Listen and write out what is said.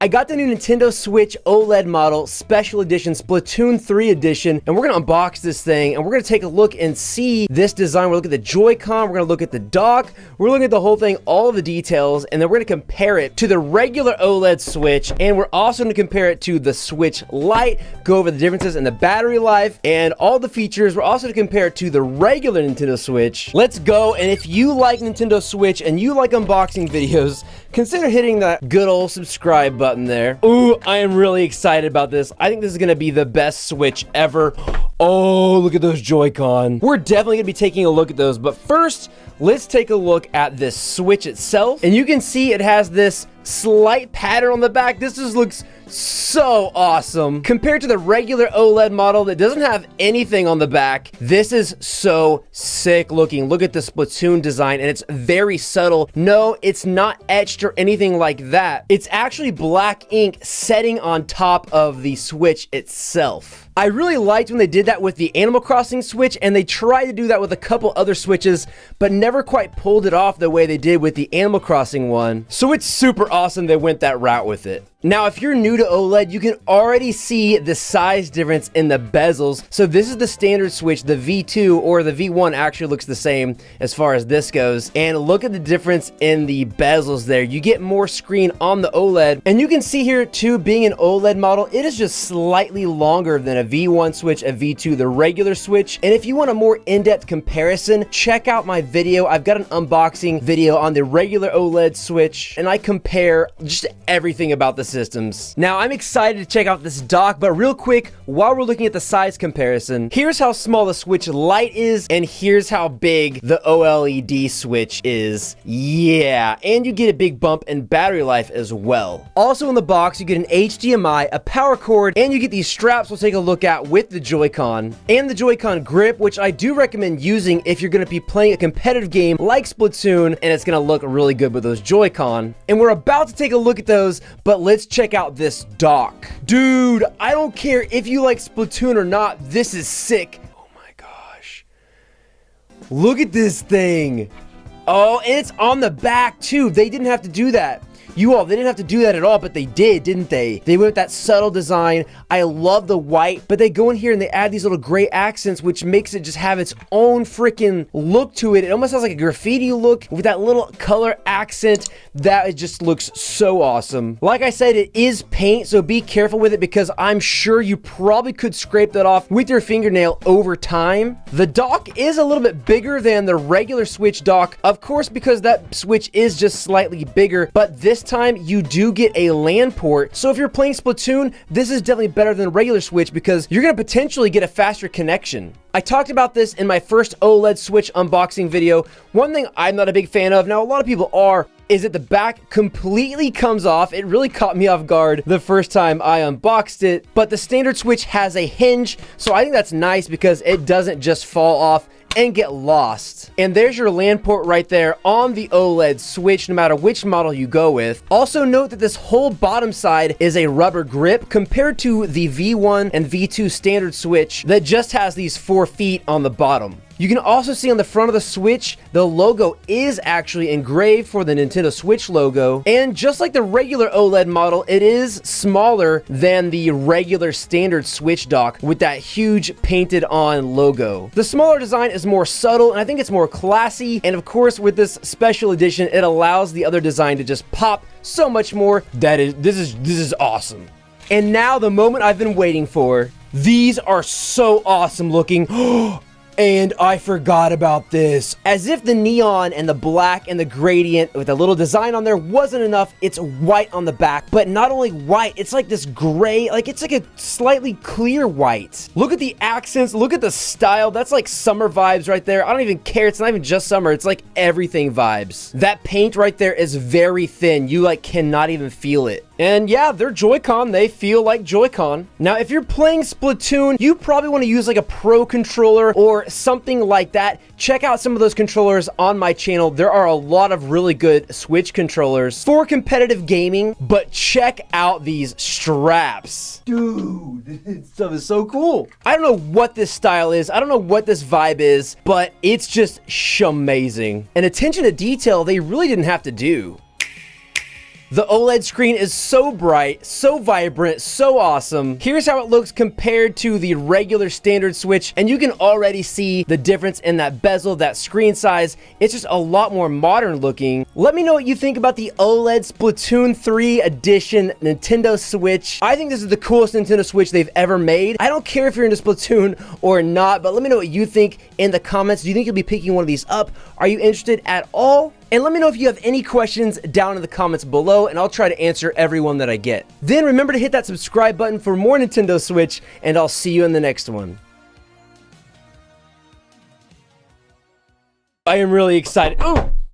I got the new Nintendo Switch OLED model, Special Edition, Splatoon 3 Edition, and we're gonna unbox this thing, and we're gonna take a look and see this design. We're looking at the Joy-Con, we're gonna look at the dock, we're looking at the whole thing, all of the details, and then we're gonna compare it to the regular OLED Switch, and we're also gonna compare it to the Switch Lite, go over the differences in the battery life, and all the features. We're also gonna compare it to the regular Nintendo Switch. Let's go, and if you like Nintendo Switch and you like unboxing videos, consider hitting that good old subscribe button there. Ooh, I am really excited about this. I think this is gonna be the best Switch ever. Oh, look at those Joy-Con. We're definitely gonna be taking a look at those, but first, let's take a look at this Switch itself. And you can see it has this slight pattern on the back. This just looks so awesome. Compared to the regular OLED model that doesn't have anything on the back, this is so sick looking. Look at the Splatoon design, and it's very subtle. No, it's not etched or anything like that. It's actually black ink setting on top of the Switch itself. I really liked when they did that with the Animal Crossing Switch, and they tried to do that with a couple other Switches, but never quite pulled it off the way they did with the Animal Crossing one. So it's super awesome they went that route with it. Now, if you're new to OLED, you can already see the size difference in the bezels. So this is the standard Switch. The V2 or the V1 actually looks the same as far as this goes. And look at the difference in the bezels there. You get more screen on the OLED. And you can see here too, being an OLED model, it is just slightly longer than a V1 Switch, a V2, the regular Switch. And if you want a more in-depth comparison, check out my video. I've got an unboxing video on the regular OLED Switch, and I compare just everything about the systems. Now, I'm excited to check out this dock, but real quick, while we're looking at the size comparison, here's how small the Switch Lite is, and here's how big the OLED Switch is. Yeah, and you get a big bump in battery life as well. Also in the box, you get an HDMI, a power cord, and you get these straps we'll take a look at with the Joy-Con, and the Joy-Con grip, which I do recommend using if you're going to be playing a competitive game like Splatoon, and it's going to look really good with those Joy-Con. And we're about to take a look at those, but let's check out this dock. Dude, I don't care if you like Splatoon or not, this is sick. Oh my gosh. Look at this thing. Oh, and it's on the back too. They didn't have to do that. They didn't have to do that at all, but they did, didn't they? They went with that subtle design. I love the white, but they go in here and they add these little gray accents, which makes it just have its own freaking look to it. It almost has like a graffiti look with that little color accent. That it just looks so awesome. Like I said, it is paint, so be careful with it because I'm sure you probably could scrape that off with your fingernail over time. The dock is a little bit bigger than the regular Switch dock, of course, because that Switch is just slightly bigger, but this time you do get a LAN port. So if you're playing Splatoon, this is definitely better than a regular Switch because you're going to potentially get a faster connection. I talked about this in my first OLED Switch unboxing video. One thing I'm not a big fan of, now a lot of people are, is that the back completely comes off. It really caught me off guard the first time I unboxed it, but the standard Switch has a hinge, so I think that's nice because it doesn't just fall off and get lost. And there's your LAN port right there on the OLED Switch, no matter which model you go with. Also note that this whole bottom side is a rubber grip compared to the V1 and V2 standard Switch that just has these 4 feet on the bottom. You can also see on the front of the Switch, the logo is actually engraved for the Nintendo Switch logo. And just like the regular OLED model, it is smaller than the regular standard Switch dock with that huge painted on logo. The smaller design is more subtle, and I think it's more classy. And of course, with this special edition, it allows the other design to just pop so much more. This is awesome. And now the moment I've been waiting for. These are so awesome looking. And I forgot about this. As if the neon and the black and the gradient with a little design on there wasn't enough, it's white on the back. But not only white, it's like this gray, like it's like a slightly clear white. Look at the accents, look at the style. That's like summer vibes right there. I don't even care. It's not even just summer. It's like everything vibes. That paint right there is very thin. You like cannot even feel it. And yeah, they're Joy-Con. They feel like Joy-Con. Now, if you're playing Splatoon, you probably want to use like a Pro controller or something like that. Check out some of those controllers on my channel. There are a lot of really good Switch controllers for competitive gaming, but check out these straps. Dude, this stuff is so cool. I don't know what this style is. I don't know what this vibe is, but it's just shamazing. And attention to detail, they really didn't have to do. The OLED screen is so bright, so vibrant, so awesome. Here's how it looks compared to the regular standard Switch, and you can already see the difference in that bezel, that screen size. It's just a lot more modern looking. Let me know what you think about the OLED Splatoon 3 edition Nintendo Switch. I think this is the coolest Nintendo Switch they've ever made. I don't care if you're into Splatoon or not, but let me know what you think in the comments. Do you think you'll be picking one of these up? Are you interested at all? And let me know if you have any questions down in the comments below, and I'll try to answer every one that I get. Then remember to hit that subscribe button for more Nintendo Switch, and I'll see you in the next one. I am really excited. Ooh!